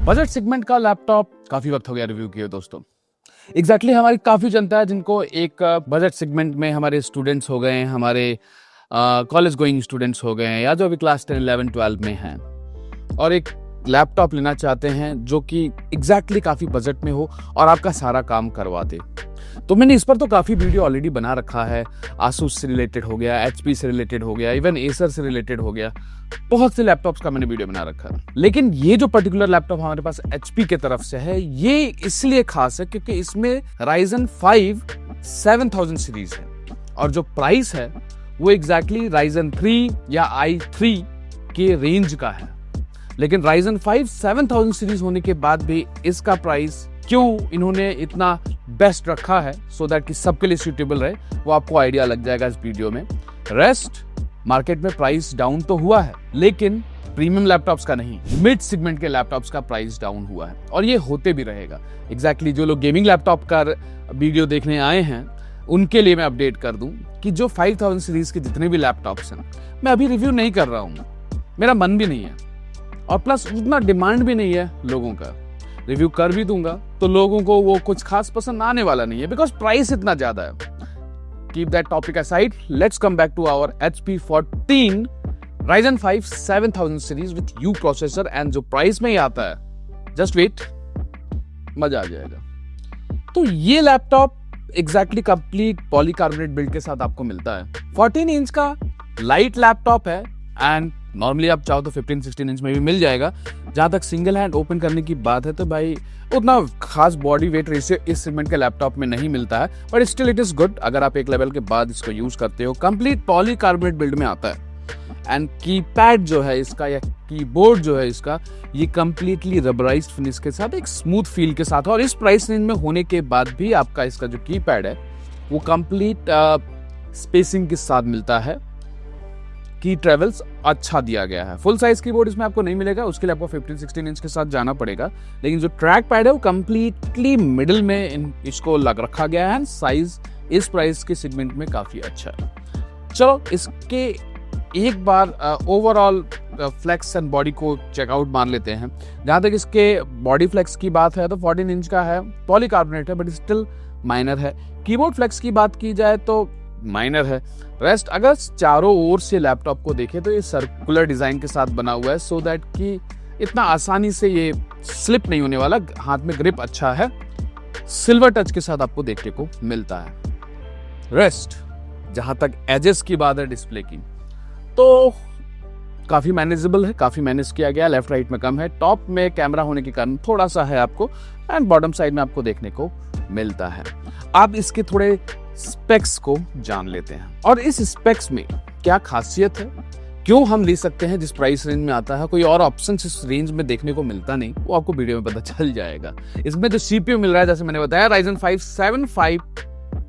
Budget segment का laptop काफी वक्त हो गया रिव्यू किए दोस्तों। एग्जैक्टली हमारी काफी जनता है जिनको एक बजट सेगमेंट में हमारे स्टूडेंट्स हो गए हैं, हमारे कॉलेज गोइंग स्टूडेंट्स हो गए हैं या जो अभी क्लास 10, 11, 12 में हैं और एक लैपटॉप लेना चाहते हैं जो कि एग्जैक्टली काफी बजट में हो और आपका सारा काम करवा दे। तो मैंने इस पर तो काफी वीडियो ऑलरेडी बना रखा है। आसूस से रिलेटेड हो गया, एचपी से रिलेटेड हो गया, इवन एसर से रिलेटेड हो गया, बहुत से लैपटॉप्स का मैंने वीडियो बना रखा है। लेकिन ये जो पर्टिकुलर लैपटॉप हमारे पास एचपी के तरफ से है, ये इसलिए खास है क्योंकि इसमें Ryzen 5 7000 सीरीज है और जो प्राइस है वो एग्जैक्टली Ryzen 3 या i3 के रेंज का है। लेकिन Ryzen 5 7000 सीरीज होने के बाद भी इसका प्राइस क्यों इन्होंने इतना बेस्ट रखा है सो दैट कि सबके लिए सूटेबल रहे, वो आपको आइडिया लग जाएगा इस वीडियो में। रेस्ट मार्केट में प्राइस डाउन तो हुआ है लेकिन प्रीमियम लैपटॉप्स का नहीं, मिड सेगमेंट के लैपटॉप्स का प्राइस डाउन हुआ है और ये होते भी रहेगा। एग्जैक्टली जो लोग गेमिंग लैपटॉप का वीडियो देखने आए हैं उनके लिए मैं अपडेट कर दूं कि जो 5000 सीरीज के जितने भी लैपटॉप्स हैं मैं अभी रिव्यू नहीं कर रहा हूं, मेरा मन भी नहीं है और प्लस उतना डिमांड भी नहीं है लोगों का। रिव्यू कर भी दूंगा तो लोगों को वो कुछ खास पसंद आने वाला नहीं है बिकॉज प्राइस इतना ज्यादा है। Keep that topic aside, let's come back to our HP 14 Ryzen 5 7000 series with U processor and जो प्राइस में ही आता है, जस्ट वेट, मजा आ जाएगा। तो ये laptop exactly complete polycarbonate build के साथ आपको मिलता है। 14 इंच का लाइट लैपटॉप है एंड नॉर्मली आप चाहो तो 15-16 इंच में भी मिल जाएगा। जहां तक सिंगल हैंड ओपन करने की बात है तो भाई उतना खास बॉडी वेट रेशियो इस सेगमेंट के लैपटॉप में नहीं मिलता है, but still it is good अगर आप एक लेवल के बाद इसको यूज करते हो। कंप्लीट पॉलीकार्बोनेट बिल्ड में आता है एंड कीपैड जो है इसका या कीबोर्ड जो है इसका, ये कंप्लीटली रबराइज्ड फिनिश के साथ एक स्मूथ फील के साथ और इस प्राइस रेंज में होने के बाद भी आपका इसका जो कीपैड है वो कंप्लीट स्पेसिंग के साथ मिलता है। की ट्रेवल्स अच्छा दिया गया है। फुल साइज कीबोर्ड इसमें आपको नहीं मिलेगा, उसके लिए आपको 15-16 इंच के साथ जाना पड़ेगा। लेकिन जो ट्रैक पैड है वो कंप्लीटली मिडिल में इसको लग रखा गया है। साइज इस प्राइस के सेगमेंट में काफी अच्छा है। चलो इसके एक बार ओवरऑल फ्लेक्स एंड बॉडी को चेकआउट मान लेते हैं। जहां तक इसके बॉडी फ्लेक्स की बात है तो 14 इंच का है, पॉलीकार्बोनेट है बट स्टिल माइनर है। कीबोर्ड फ्लेक्स की बात की जाए तो माइनर है। रेस्ट अगर चारों ओर से लैपटॉप को देखें तो ये सर्कुलर डिजाइन के साथ बना हुआ है सो दैट कि इतना आसानी से ये स्लिप नहीं होने वाला। हाथ में ग्रिप अच्छा है, सिल्वर टच के साथ आपको देखने को मिलता है। रेस्ट जहां तक एजेस की बात है डिस्प्ले की तो काफी मैनेजेबल है, काफी मैनेज किया गया। लेफ्ट राइट में कम है, टॉप में कैमरा होने के कारण थोड़ा सा है आपको एंड बॉटम साइड में आपको देखने को मिलता है। आप इसके थोड़े स्पेक्स को जान लेते हैं और इस स्पेक्स में क्या खासियत है, क्यों हम ले सकते हैं जिस प्राइस रेंज में आता है। कोई और ऑप्शन इस रेंज में देखने को मिलता नहीं, वो आपको वीडियो में पता चल जाएगा। इसमें जो CPU मिल रहा है जैसे मैंने बताया Ryzen 5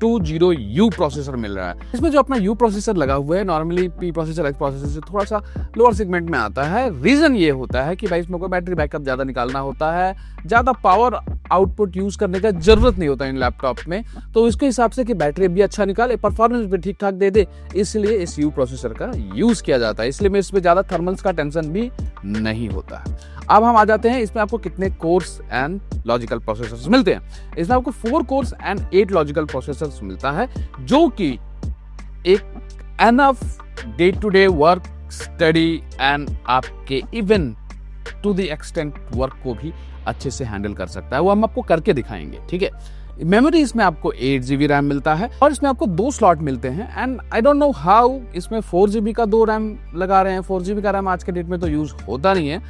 7520U प्रोसेसर मिल रहा है। इसमें जो अपना U प्रोसेसर लगा हुआ है normally P processor X processor से थोड़ा सा लोअर सेगमेंट में आता है। रीजन ये होता है कि भाई इसमें कोई बैटरी बैकअप ज्यादा निकालना होता है, ज्यादा पावर आउटपुट यूज करने का जरूरत नहीं होता इन लैपटॉप में, तो इसके हिसाब से कि बैटरी भी अच्छा निकाले, परफॉर्मेंस भी ठीक ठाक दे दे, इसलिए इस U प्रोसेसर का यूज किया जाता है। इसलिए इसमें ज्यादा थर्मल्स का टेंशन भी नहीं होता है। अब हम आ जाते हैं इसमें आपको कितने कोर्स एंड लॉजिकल प्रोसेसर्स मिलते हैं। इसमें आपको 4 कोर्स एंड 8 लॉजिकल प्रोसेसर्स मिलता है जो कि एक enough day to day work, study and आपके even to the extent work को भी अच्छे से हैंडल कर सकता है। वो हम आपको करके दिखाएंगे, ठीक है। मेमोरी इसमें आपको 8GB रैम मिलता है और इसमें आपको 2 स्लॉट मिलते हैं and I don't know how इसमें 4GB का 2 रैम लगा रहे हैं। 4GB का रैम आज के डेट में तो यूज होता नहीं है।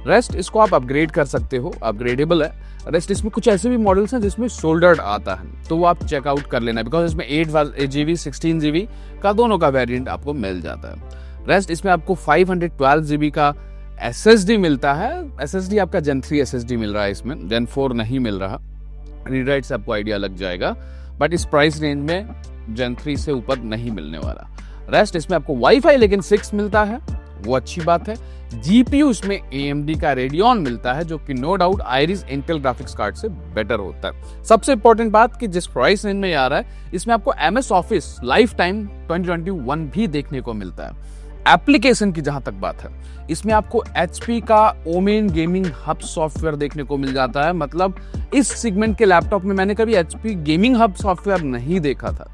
रेस्ट इसको आप अपग्रेड कर सकते हो, अपग्रेडेबल है। रेस्ट इसमें कुछ ऐसे भी मॉडल्स हैं जिसमें सोल्डर्ड आता है तो वो आप चेकआउट कर लेना बिकॉज इसमें 8GB 16GB का दोनों का वेरिएंट आपको मिल जाता है। रेस्ट इसमें आपको 512GB का SSD मिलता है। SSD आपका Gen 3 SSD मिल रहा है, इसमें Gen 4 नहीं मिल रहा। रीड राइट से आपको आइडिया लग जाएगा बट इस प्राइस रेंज में Gen 3 से ऊपर नहीं मिलने वाला। रेस्ट इसमें आपको वाईफाई लेकिन 6 मिलता है, वो अच्छी बात है। GPU इसमें AMD का Radeon मिलता है जो कि no doubt Iris Intel graphics card से बेटर होता है। सबसे इंपॉर्टेंट बात कि जिस प्राइस रेंज में आ रहा है इसमें आपको MS Office लाइफ टाइम 2021 भी देखने को मिलता है एप्लीकेशन की जहां तक बात है, इसमें आपको HP का ओमेन गेमिंग हब सॉफ्टवेयर देखने को मिल जाता है। मतलब इस सेगमेंट के लैपटॉप में मैंने कभी HP गेमिंग हब सॉफ्टवेयर नहीं देखा था।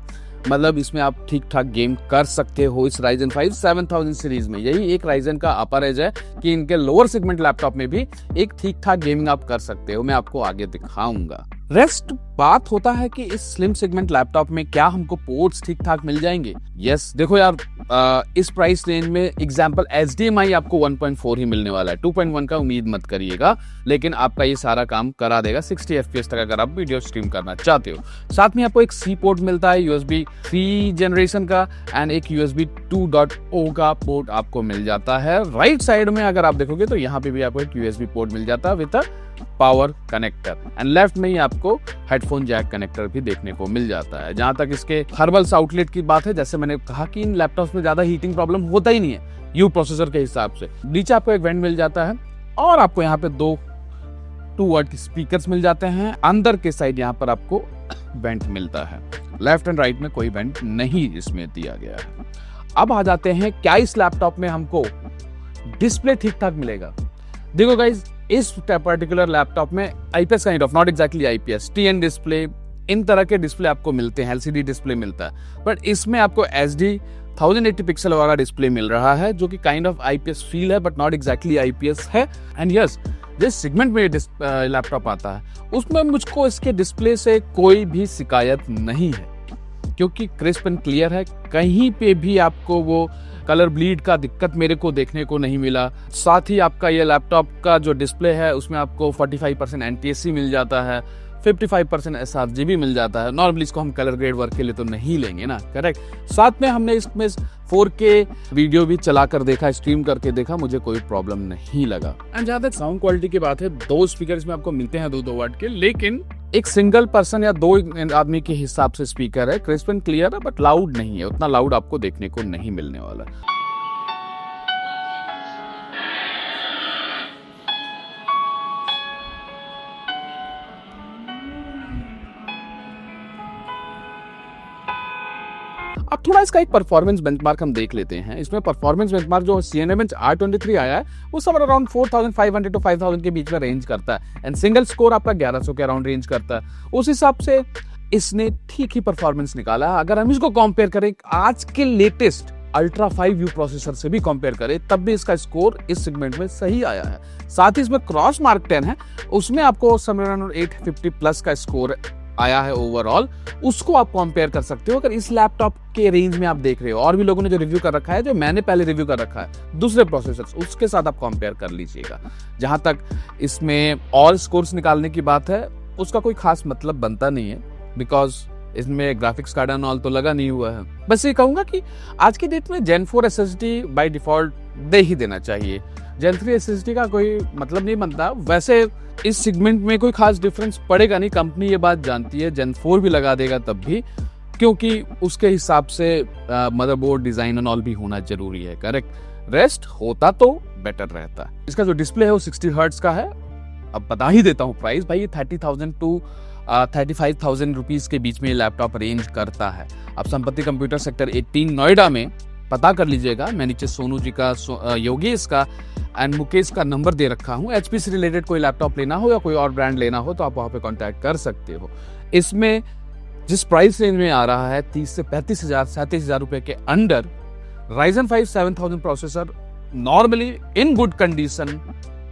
मतलब इसमें आप ठीक ठाक गेम कर सकते हो इस Ryzen 5 7000 सीरीज में। यही एक Ryzen का अपर एज है कि इनके लोअर सेगमेंट लैपटॉप में भी एक ठीक ठाक गेमिंग आप कर सकते हो। मैं आपको आगे दिखाऊंगा। रेस्ट बात होता है कि इस स्लिम सेगमेंट लैपटॉप में क्या हमको पोर्ट्स ठीक ठाक मिल जाएंगे। यस, देखो यार, इस प्राइस रेंज में एग्जांपल HDMI आपको 1.4 ही मिलने वाला है, 2.1 का उम्मीद मत करिएगा, लेकिन आपका ये सारा काम करा देगा 60 FPS तक अगर आप वीडियो स्ट्रीम करना चाहते हो। साथ में आपको एक C पोर्ट मिलता है USB 3 जनरेशन का, एंड एक USB 2.0 का पोर्ट आपको मिल जाता है। राइट साइड में अगर आप देखोगे तो यहाँ पे भी आपको एक USB पोर्ट मिल जाता है with power connector, and left में ही आपको हेडफोन जैक कनेक्टर भी देखने को मिल जाता है। जहां तक इसके थर्मल आउटलेट की बात है, जैसे मैंने कहा कि इन लैपटॉप्स में ज्यादा हीटिंग प्रॉब्लम होता ही नहीं है यू प्रोसेसर के हिसाब से। नीचे आपको एक वेंट मिल जाता है और आपको यहाँ पे 2 वाट के स्पीकर्स मिल जाते हैं। अंदर के साइड यहाँ पर आपको वेंट मिलता है। लेफ्ट एंड राइट में कोई वेंट नहीं इसमें दिया गया है। अब आ जाते हैं क्या इस लैपटॉप में हमको डिस्प्ले ठीक ठाक मिलेगा। देखो गाइज, इस पर्टिकुलर लैपटॉप में IPS kind of, not exactly IPS, TN display, इन तरह के डिस्प्ले आपको मिलते हैं, LCD डिस्प्ले मिलता है, बट इसमें आपको HD 1080 पिक्सल वाला डिस्प्ले मिल रहा है जो कि काइंड ऑफ IPS फील है बट नॉट एग्जैक्टली IPS है। एंड यस, जिस सेगमेंट में लैपटॉप आता है उसमें मुझको इसके डिस्प्ले से कोई भी शिकायत नहीं है, क्योंकि क्रिस्प एंड क्लियर है। कहीं पे भी आपको वो कलर ब्लीड का दिक्कत मेरे को देखने को नहीं मिला। साथ ही आपका ये लैपटॉप का जो डिस्प्ले है उसमें आपको 45% NTSC मिल जाता है, 55% sRGB मिल जाता है। नॉर्मली इसको हम कलर ग्रेड वर्क के लिए तो नहीं लेंगे ना, करेक्ट। साथ में हमने इसमें 4K वीडियो भी चला कर देखा, स्ट्रीम करके देखा, मुझे कोई प्रॉब्लम नहीं लगा। एंड जहां तक साउंड क्वालिटी की बात है, 2 स्पीकर इसमें आपको मिलते हैं 2 वाट के, लेकिन एक सिंगल पर्सन या 2 आदमी के हिसाब से स्पीकर है, क्रिस्प एंड क्लियर है बट लाउड नहीं है, उतना लाउड आपको देखने को नहीं मिलने वाला। अब थोड़ा इसका एक परफॉर्मेंस बेंचमार्क हम देख लेते हैं। इसमें परफॉर्मेंस बेंचमार्क जो CNMH R23 आया है वो सब अराउंड 4500 to 5000 के बीच में रेंज करता है, एंड सिंगल स्कोर आपका 1100 के अराउंड रेंज करता है। उस हिसाब से इसने ठीक ही परफॉर्मेंस निकाला है। अगर हम इसको कंपेयर करें आज के लेटेस्ट अल्ट्रा 5U प्रोसेसर से भी कंपेयर करें, तब भी इसका स्कोर इस सेगमेंट में सही आया है। साथ ही इसमें क्रॉस मार्क 10 है, उसमें आपको समवेयर अराउंड 850 प्लस का स्कोर आया है ओवरऑल। उसको आप कंपेयर कर सकते हो अगर इस लैपटॉप के रेंज में आप देख रहे हो। और भी लोगों ने जो रिव्यू कर रखा है, जो मैंने पहले रिव्यू कर रखा है दूसरे प्रोसेसर्स, उसके साथ आप कंपेयर कर लीजिएगा। जहां तक इसमें ऑल स्कोर्स निकालने की बात है, उसका कोई खास मतलब बनता नहीं है, बिकॉज इसमें ग्राफिक्स कार्ड एंड ऑल तो लगा नहीं हुआ है। बस ये कहूंगा कि आज की डेट में Gen 4 SSD बाय डिफॉल्ट दे ही देना चाहिए। Gen 3 SSD का कोई मतलब नहीं बनता। वैसे इस सेगमेंट में कोई खास डिफरेंस पड़ेगा नहीं, कंपनी ये बात जानती है। Gen 4 भी लगा देगा तब भी, क्योंकि उसके हिसाब से मदरबोर्ड डिजाइन एंड ऑल भी होना जरूरी है, करेक्ट। रेस्ट होता तो बेटर रहता। इसका जो डिस्प्ले है वो 60 हर्ट्ज का है। अब बता ही देता हूँ प्राइस, भाई 30,000 to 35,000 रुपीज के बीच में ये लैपटॉप रेंज करता है। अब संपत्ति कंप्यूटर सेक्टर 18 नोएडा में पता कर लीजिएगा। मैं नीचे सोनू जी का, योगेश का एंड मुकेश का नंबर दे रखा हूँ। HP से रिलेटेड कोई लैपटॉप लेना हो या कोई और ब्रांड लेना हो तो आप वहाँ पे कांटेक्ट कर सकते हो। इसमें जिस प्राइस रेंज में आ रहा है 30 से 35,000 37,000 रुपए के under Ryzen 5 7000 processor normally in good condition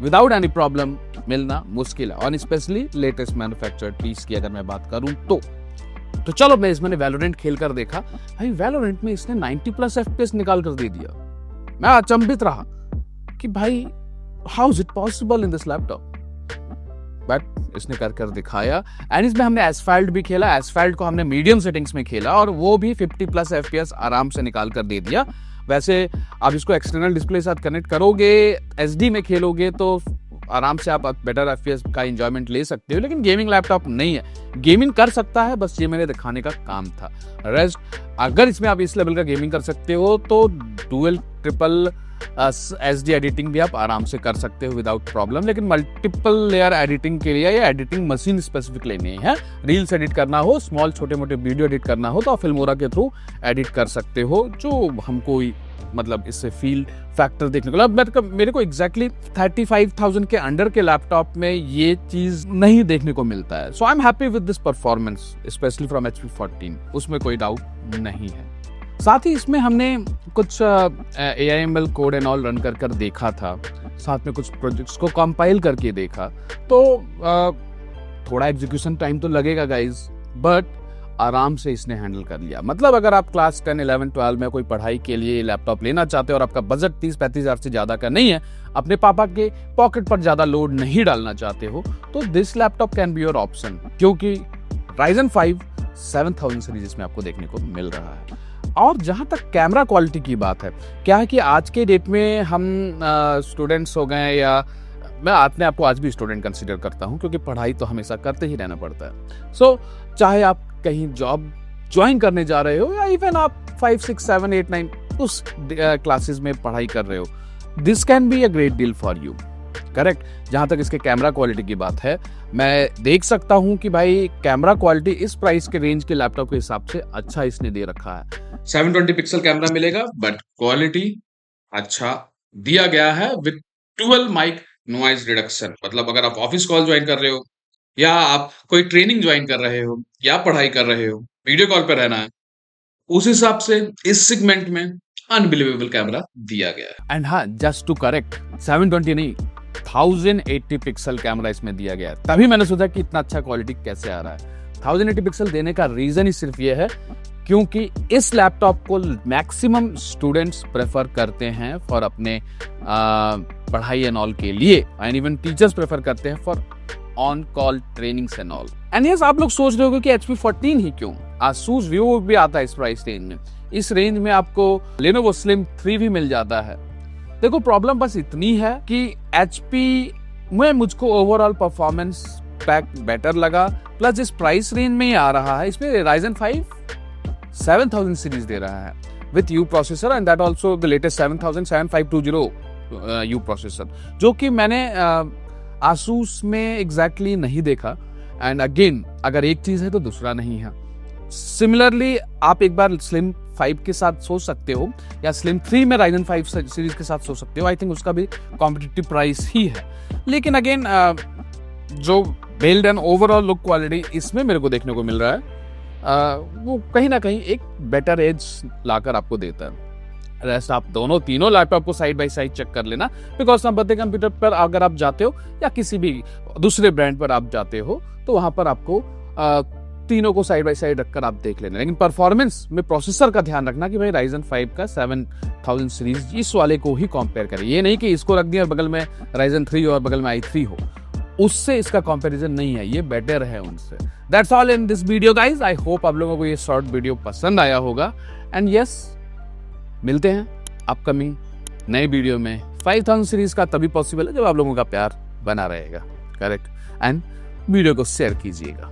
without any problem मिलना मुश्किल है, और स्पेशली लेटेस्ट मैन्युफैक्चर्ड पीस की अगर मैं बात करूं तो चलो मैं इसमें वैलोरेंट खेल कर देखा। भाई वैलोरेंट में इसने 90+ FPS निकाल कर दे दिया। मैं अचंभित रहा कि भाई how is it possible in this laptop, but इसने कर दिखाया। एंड इसमें हमने एसफाल्ट भी खेला। एसफाल्ट को हमने मीडियम सेटिंग्स में खेला और वो भी 50+ FPS आराम से निकाल कर दे दिया। वैसे आप इसको एक्सटर्नल डिस्प्ले के साथ कनेक्ट करोगे, SD में खेलोगे तो आराम से आप बेटर FPS का एंजॉयमेंट ले सकते हो, लेकिन गेमिंग लैपटॉप नहीं है। गेमिंग कर सकता है, बस ये मेरे दिखाने का काम था। रेस्ट अगर इसमें आप इस लेवल का गेमिंग कर सकते हो तो डुअल ट्रिपल SD एडिटिंग भी आप आराम से कर सकते हो विदाउट प्रॉब्लम। लेकिन मल्टीपल लेयर एडिटिंग के लिए या एडिटिंग मशीन स्पेसिफिक लेनी है, रील्स एडिट करना हो, स्मॉल छोटे मोटे वीडियो एडिट करना हो तो आप फिल्मोरा के थ्रू एडिट कर सकते हो, जो हमको मतलब इससे फील फैक्टर देखने को, मतलब मेरे को एग्जैक्टली 35,000 के अंडर के लैपटॉप में ये चीज नहीं देखने को मिलता है। So I am happy with this performance specially from HP 14, उसमें कोई डाउट नहीं है। साथ ही इसमें हमने कुछ AIML code and all run कर देखा था, साथ में कुछ प्रोजेक्ट्स को कंपाइल करके देखा, तो थोड़ा एग्जीक्यूशन टाइम तो लगेगा गाइज, बट आराम से इसने हैंडल कर लिया। मतलब अगर आप क्लास 10, 11, 12 में कोई पढ़ाई के लिए लैपटॉप लेना चाहते हो और आपका बजट 30-35 हज़ार से ज्यादा का नहीं है, अपने पापा के पॉकेट पर ज्यादा लोड नहीं डालना चाहते हो, तो this laptop can be your option, क्योंकि Ryzen 5 7000 सीरीज इसमें आपको देखने को मिल रहा है। और जहां तक कैमरा क्वालिटी की बात है, क्या है कि आज के डेट में हम स्टूडेंट्स हो गए, या मैं अपने आप को आज भी स्टूडेंट कंसीडर करता हूं, क्योंकि पढ़ाई तो हमेशा करते ही रहना पड़ता है। सो चाहे आप कहीं जॉब ज्वाइन करने जा रहे हो, या इवन आप 5, 6, 7, 8, 9 उस क्लासेस में पढ़ाई कर रहे हो, this can be a great deal for you, correct. जहां तक इसके कैमरा क्वालिटी की बात है, मैं देख सकता हूं कि भाई कैमरा क्वालिटी इस प्राइस के रेंज के लैपटॉप के हिसाब से अच्छा इसने दे रखा है। 720 पिक्सल कैमरा मिलेगा, बट क्वालिटी अच्छा दिया गया है with dual mic noise reduction. मतलब अगर आप ऑफिस कॉल ज्वाइन कर रहे हो, या आप कोई ट्रेनिंग ज्वाइन कर रहे हो, या पढ़ाई कर रहे हो, वीडियो कॉल पे रहना है, उस हिसाब से इस सेगमेंट में अनबिलीवेबल कैमरा दिया गया है। एंड हाँ, जस्ट टू करेक्ट, 720 नहीं 1080 पिक्सल कैमरा इसमें दिया गया है। तभी मैंने सोचा कि इतना अच्छा क्वालिटी कैसे आ रहा है। 1080 पिक्सल देने का रीजन ही सिर्फ ये है क्योंकि इस लैपटॉप को मैक्सिमम स्टूडेंट्स प्रेफर करते हैं फॉर अपने पढ़ाई एंड ऑल के लिए, एंड इवन टीचर्स प्रेफर करते हैं for on call trainings and all. And yes, आप लोग सोच रहे हो कि HP 14 ही क्यों, Asus Vivo भी आता है इस प्राइस रेंज में। इस रेंज में आपको Lenovo Slim 3 भी मिल जाता है। देखो, प्रॉब्लम बस इतनी है कि HP में मुझको ओवरऑल परफॉर्मेंस पैक बेटर लगा, प्लस इस प्राइस रेंज में ही आ रहा है। इसमें Ryzen 5 7000 सीरीज दे रहा है with U processor, and that also the latest 7520 U processor, जो कि मैंने Asus में एग्जैक्टली नहीं देखा। एंड अगेन, अगर एक चीज है तो दूसरा नहीं है। सिमिलरली आप एक बार Slim 5 के साथ सोच सकते हो, या Slim 3 में Ryzen 5 सीरीज के साथ सोच सकते हो। आई थिंक उसका भी कॉम्पिटिटिव प्राइस ही है। लेकिन अगेन जो build and overall look quality इसमें मेरे को देखने को मिल रहा है, वो कहीं ना कहीं एक बेटर एज लाकर आपको देता है। रेस्ट आप तीनों लैपटॉप को साइड बाय साइड चेक कर लेना, बिकॉज बर्थडे कंप्यूटर पर अगर आप जाते हो या किसी भी दूसरे ब्रांड पर आप जाते हो तो वहां पर आपको तीनों को साइड बाय साइड रखकर आप देख लेना। लेकिन परफॉर्मेंस में प्रोसेसर का ध्यान रखना कि भाई Ryzen 5 का 7000 सीरीज इस वाले को ही कंपेयर करें। ये नहीं कि इसको रख दिया बगल में Ryzen 3 और बगल में i3 हो, उससे इसका कंपैरिजन नहीं है, ये बेटर है उनसे। That's all in this video guys. I hope आप लोगों को ये शॉर्ट वीडियो पसंद आया होगा। एंड यस, मिलते हैं अपकमिंग नए वीडियो में। 5000 सीरीज का तभी पॉसिबल है जब आप लोगों का प्यार बना रहेगा, करेक्ट। एंड वीडियो को शेयर कीजिएगा।